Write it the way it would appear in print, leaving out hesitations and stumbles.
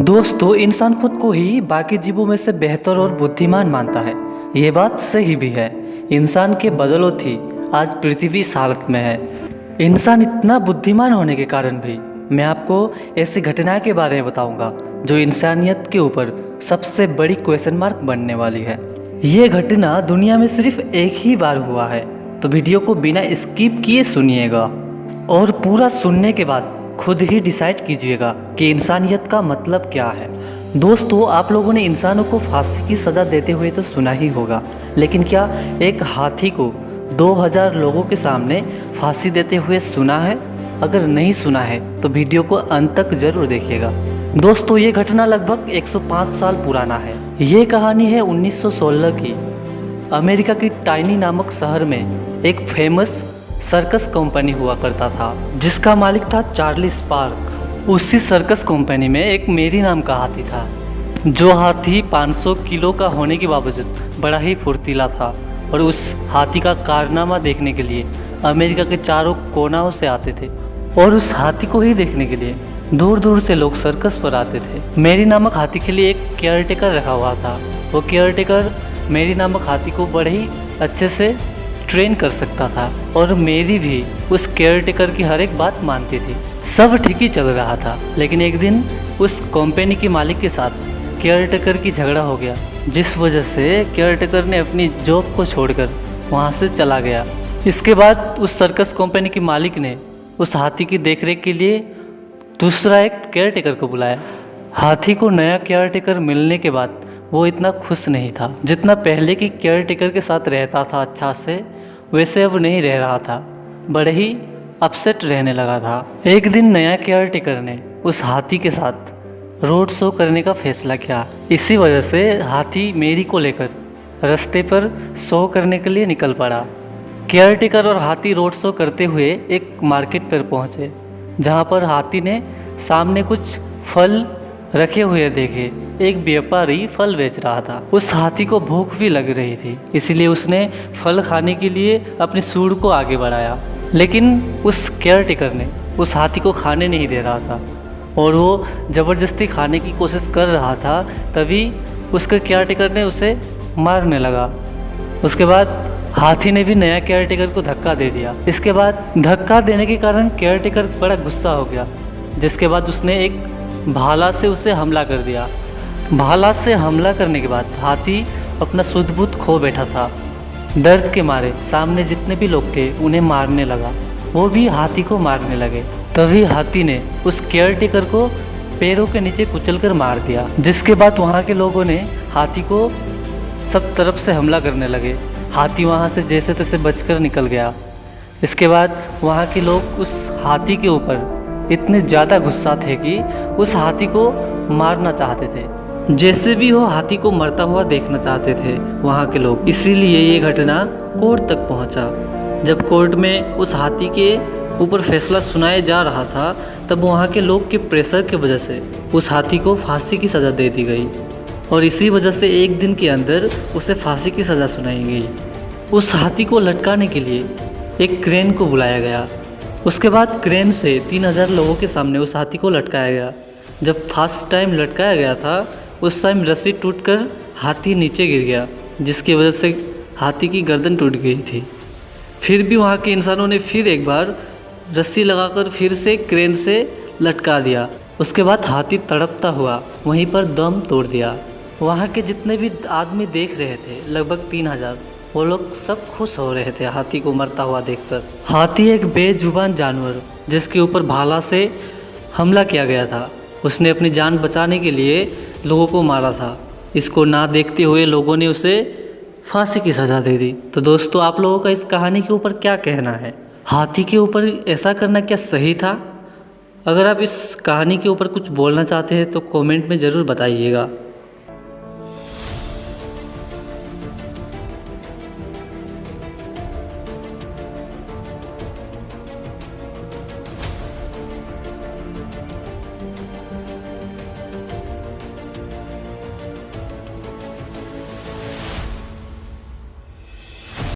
दोस्तों, इंसान खुद को ही बाकी जीवों में से बेहतर और बुद्धिमान मानता है। ये बात सही भी है। इंसान के बदौलत ही आज पृथ्वी इस हालत में है। इंसान इतना बुद्धिमान होने के कारण भी मैं आपको ऐसी घटना के बारे में बताऊंगा जो इंसानियत के ऊपर सबसे बड़ी क्वेश्चन मार्क बनने वाली है। ये घटना दुनिया में सिर्फ एक ही बार हुआ है, तो वीडियो को बिना स्किप किए सुनिएगा और पूरा सुनने के बाद खुद ही डिसाइड कीजिएगा कि इंसानियत का मतलब क्या है। दोस्तों, आप लोगों ने इंसानों को फांसी की सज़ा देते हुए तो सुना ही होगा, लेकिन क्या एक हाथी को 2000 लोगों के सामने फांसी देते हुए सुना है? अगर नहीं सुना है तो वीडियो को अंत तक जरूर देखिएगा। दोस्तों, ये घटना लगभग 105 साल पुराना है। ये कहानी है 1916 की। अमेरिका की टाइनी नामक शहर में एक फेमस सर्कस कंपनी हुआ करता था, जिसका मालिक था चार्ली स्पार्क। उसी सर्कस कंपनी में एक मेरी नाम का हाथी था, जो हाथी 500 किलो का होने के बावजूद बड़ा ही फुर्तीला था। और उस हाथी का कारनामा देखने के लिए अमेरिका के चारों कोनाओं से आते थे, और उस हाथी को ही देखने के लिए दूर दूर से लोग सर्कस पर आते थे। मेरी नामक हाथी के लिए एक केयरटेकर रखा हुआ था। वो केयरटेकर मेरी नामक हाथी को बड़े ही अच्छे से ट्रेन कर सकता था, और मेरी भी उस केयरटेकर की हर एक बात मानती थी। सब ठीक ही चल रहा था, लेकिन एक दिन उस कंपनी के मालिक के साथ केयरटेकर की झगड़ा हो गया, जिस वजह से केयरटेकर ने अपनी जॉब को छोड़कर वहाँ से चला गया। इसके बाद उस सर्कस कंपनी के मालिक ने उस हाथी की देखरेख के लिए दूसरा एक केयरटेकर को बुलाया। हाथी को नया केयरटेकर मिलने के बाद वो इतना खुश नहीं था जितना पहले की केयरटेकर के साथ रहता था। अच्छा से वैसे अब नहीं रह रहा था, बड़े ही अपसेट रहने लगा था। एक दिन नया केयरटेकर ने उस हाथी के साथ रोड शो करने का फैसला किया। इसी वजह से हाथी मेरी को लेकर रास्ते पर शो करने के लिए निकल पड़ा। केयरटेकर और हाथी रोड शो करते हुए एक मार्केट पर पहुंचे, जहां पर हाथी ने सामने कुछ फल रखे हुए देखे। एक व्यापारी फल बेच रहा था। उस हाथी को भूख भी लग रही थी, इसलिए उसने फल खाने के लिए अपनी सूंड को आगे बढ़ाया, लेकिन उस केयरटेकर ने उस हाथी को खाने नहीं दे रहा था, और वो ज़बरदस्ती खाने की कोशिश कर रहा था। तभी उसके केयरटेकर ने उसे मारने लगा। उसके बाद हाथी ने भी नया केयरटेकर को धक्का दे दिया। इसके बाद धक्का देने के कारण केयरटेकर बड़ा गुस्सा हो गया, जिसके बाद उसने एक भाला से उसे हमला कर दिया। भाला से हमला करने के बाद हाथी अपना शुद्ध बुद्ध खो बैठा था। दर्द के मारे सामने जितने भी लोग थे उन्हें मारने लगा, वो भी हाथी को मारने लगे। तभी हाथी ने उस केयरटेकर को पैरों के नीचे कुचलकर मार दिया, जिसके बाद वहाँ के लोगों ने हाथी को सब तरफ से हमला करने लगे। हाथी वहाँ से जैसे तैसे बचकर निकल गया। इसके बाद वहाँ के लोग उस हाथी के ऊपर इतने ज़्यादा गुस्सा थे कि उस हाथी को मारना चाहते थे। जैसे भी हो हाथी को मरता हुआ देखना चाहते थे वहाँ के लोग, इसीलिए ये घटना कोर्ट तक पहुँचा। जब कोर्ट में उस हाथी के ऊपर फैसला सुनाया जा रहा था, तब वहाँ के लोग के प्रेशर की वजह से उस हाथी को फांसी की सज़ा दे दी गई, और इसी वजह से एक दिन के अंदर उसे फांसी की सज़ा सुनाई गई। उस हाथी को लटकाने के लिए एक क्रेन को बुलाया गया। उसके बाद क्रेन से 3000 लोगों के सामने उस हाथी को लटकाया गया। जब फर्स्ट टाइम लटकाया गया था, उस टाइम रस्सी टूटकर हाथी नीचे गिर गया, जिसकी वजह से हाथी की गर्दन टूट गई थी। फिर भी वहाँ के इंसानों ने फिर एक बार रस्सी लगाकर फिर से क्रेन से लटका दिया। उसके बाद हाथी तड़पता हुआ वहीं पर दम तोड़ दिया। वहाँ के जितने भी आदमी देख रहे थे, लगभग 3000, वो लोग सब खुश हो रहे थे हाथी को मरता हुआ देखकर। हाथी एक बेजुबान जानवर जिसके ऊपर भाला से हमला किया गया था, उसने अपनी जान बचाने के लिए लोगों को मारा था। इसको ना देखते हुए लोगों ने उसे फांसी की सज़ा दे दी। तो दोस्तों, आप लोगों का इस कहानी के ऊपर क्या कहना है? हाथी के ऊपर ऐसा करना क्या सही था? अगर आप इस कहानी के ऊपर कुछ बोलना चाहते हैं तो कमेंट में ज़रूर बताइएगा।